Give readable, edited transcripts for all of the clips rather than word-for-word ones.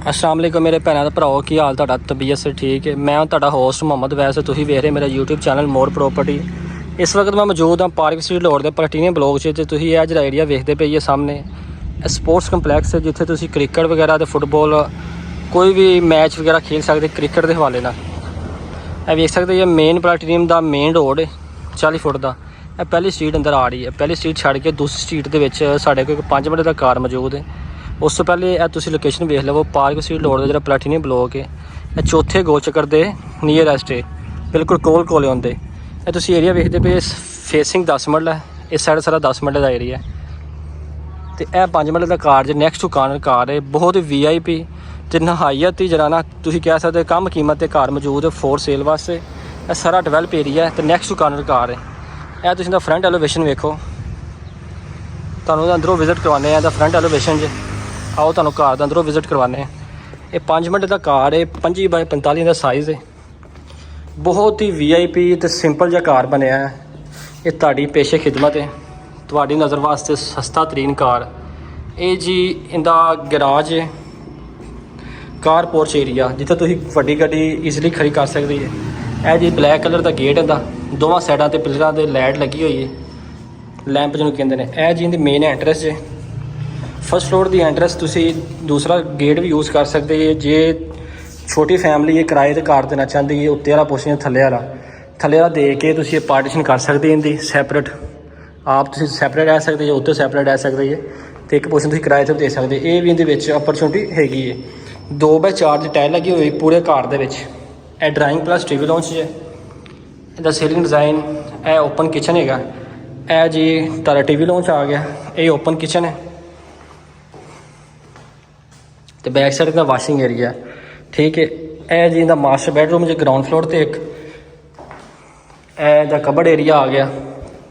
अस्सलाम वालेकुम मेरे भैनों ते भराओ, की हाल तुहाडा? तबीयत से ठीक है? मैं तुहाडा होस्ट मोहम्मद वैस, तुसीं वेख रहे मेरा यूट्यूब चैनल मोर प्रॉपर्टी। इस वक्त मैं मौजूद हाँ पार्क स्ट्रीट लाहौर के प्लैटिनियम ब्लॉक च। तुसीं यह जिहड़ा एरिया वेखदे पे ये सामने स्पोर्ट्स कंपलैक्स है, जिथे तुसीं क्रिकेट वगैरह ते फुटबॉल कोई भी मैच वगैरह खेल सकते क्रिकेट के हवाले नाल। वेख सकते ये मेन प्लैटिनियम का मेन रोड है 40 फुट का। पहली स्ट्रीट अंदर आ रही है, पहली स्ट्रीट छड़ के दूसरी स्ट्रीट के विच साढ़े कोल 5 मिनट का कार मौजूद है। उस तो पहले तुसीं लोकेशन वेख लवो, पार्क स्ट्रीट लाहौर का जो प्लैटिनियम ब्लॉक है यह चौथे गोल चक्कर के नीयरेस्ट है, बिल्कुल कोल आउंदे। तुसीं एरिया वेखदे पे फेसिंग 10 मरला है, इस साइड सारा 10 मरले का एरिया है तो यह 5 मरले का कार जो नैक्सट टू कार्नर कार है, बहुत ही VIP तो नहायत ही जरा ना तुसीं कह सकते कम कीमत के कार मौजूद है फॉर सेल वास्ते। यह सारा डिवेलप एरिया है तो नैक्सट टू कार्नर कार है। यह तुसीं दा फ्रंट एलोवेशन वेखो, तुहानूं अंदरों विजिट करवाने हैं फ्रंट एलोवेशन च। आओ तुहानूं कार दा अंदरों विजिट करवाने हैं। ये 5 मिनट का कार है, 25 बाय 45 का साइज़ है, बहुत ही VIP तो सिंपल जिहा कार बनया है। ये तुहाडी पेशे खिदमत है, तुहाडी नज़र वास्ते सस्ता तरीन कार। ये जी इंदा गराज है, कार पोर्च एरिया जिथे तुसीं वड्डी गड्डी ईजली खड़ी कर सकदी है। यह जी ब्लैक कलर का गेट इंदा, दोवां साइडां ते पिलरां ते लाइट लगी हुई है, लैंप जिन्होंने कहते हैं। यह जी इंदी मेन एंट्रेंस है, फर्स्ट फ्लोर की एंट्रेंस। तुसीं दूसरा गेट भी यूज़ कर सकते हैं जे छोटी फैमिली है किराए ते कार देना चाहती है। उत्ते वाला पोर्शन थल्ले वाला दे के तुसीं पार्टीशन कर सकते हैं इनकी सैपरेट। आप तुसीं सैपरेट रह सकते हो, उत्ते सैपरेट रह सकते हैं तो एक पोर्शन तुसीं किराए ते दे सकते। ये भी इहदे विच अपॉर्चुनिटी हैगी है। 2x4 की टाइल लगी हुई पूरे कार दे विच। यह ड्राइंग प्लस टीवी लॉन्च है, इसका सीलिंग डिज़ाइन। यह ओपन किचन है, यह जी तारा टीवी लॉन्च आ गया। ये ओपन किचन है तो बैक साइड का वाशिंग एरिया, ठीक है। यह जी इनका मास्टर बैडरूम जो ग्राउंड फ्लोर पर एक एदा कबड़ एरिया आ गया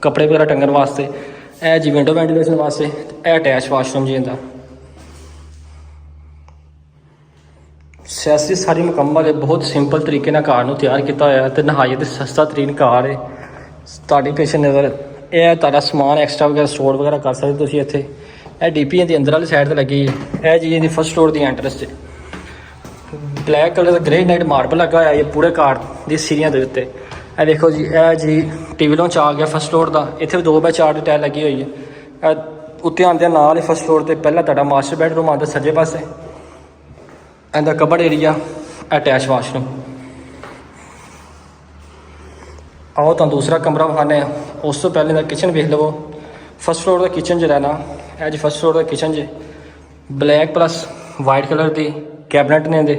कपड़े वगैरह टंगन वास्ते। यह जी विंडो वेंटिलेशन वास्ते। यह अटैच वाशरूम जी इनका। सैसी सारी मुकम्मल है, बहुत सिंपल तरीके नाल कार तैयार किया होया ते नहायत सस्ता तरीन कार है। तुहाडी पेशे नज़र यह तुहाडा समान एक्सट्रा वगैरह स्टोर वगैरह कर सकते तुसीं इत्थे। यह DP की अंदर वाली साइड पर लगी है। यह जी इहदी फर्स्ट फ्लोर की एंट्रेंस है, ब्लैक कलर का ग्रे नाइट मार्बल लगा हुआ है पूरे कार की सीढ़ियों के उत्ते। यह देखो जी, यह जी टीवी लॉन्च आ गया फर्स्ट फ्लोर का। इत्थे 2x4 की टाइल लगी हुई है। उत्ते आंदे नाल ही फर्स्ट फ्लोर पर पहला तुहाडा मास्टर बैडरूम आता सज्जे पासे। इहदा कबड़ एरिया, अटैच वाशरूम। आओ तो दूसरा कमरा विखाने। उस तो पहले किचन वेख लवो, फर्स्ट फ्लोर का किचन जो रहना। यह जी फर्स्ट फ्लोर का किचन जी, ब्लैक प्लस वाइट कलर की कैबिनेट ने दे।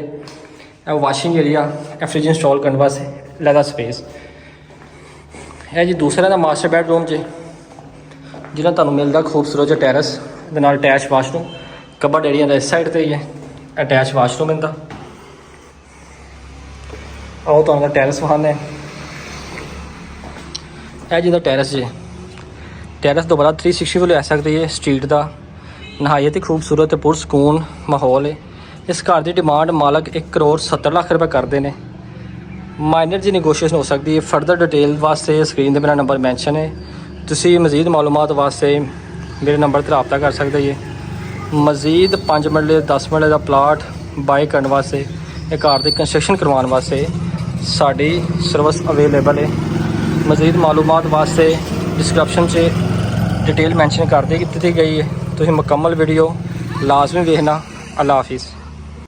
वाशिंग एरिया, फ्रिज इंस्टॉल करने वास्ते लैदा स्पेस। यह जी दूसरा का मास्टर बैडरूम जी, जिन्हें तुहानूं मिलता खूबसूरत जो टैरस दे नाल अटैच वाशरूम। कबड़ एरिया का इस साइड पर ही है, अटैच वाशरूम इनका। आओ तो टैरस विखाने। यह जी टैरस जी, टैरस दोबारा 360 ले सकते है स्ट्रीट का। नहायत ही खूबसूरत पुरसकून माहौल है। इस घर की डिमांड मालक 1 करोड़ 70 लाख रुपये करते हैं। माइनर जी निगोशिएशन हो सकती है। फर्दर डिटेल वास्ते स्क्रीन पर मेरा नंबर मैंशन है, तुसीं मजीद मालूमात वास्ते मेरे नंबर पर रब्ता कर सकते हैं। मजीद 5 मरले 10 मरले का प्लाट बाय करने वास्ते, एक घर की कंस्ट्रक्शन करवाने वास्ते साड़ी सर्विस अवेलेबल है। मजीद मालूमात वास्ते डिस्क्रिप्शन से डिटेल मैंशन कर दी गई है। तुसीं मुकम्मल वीडियो लाजमी देखना। अल्लाह हाफिज़।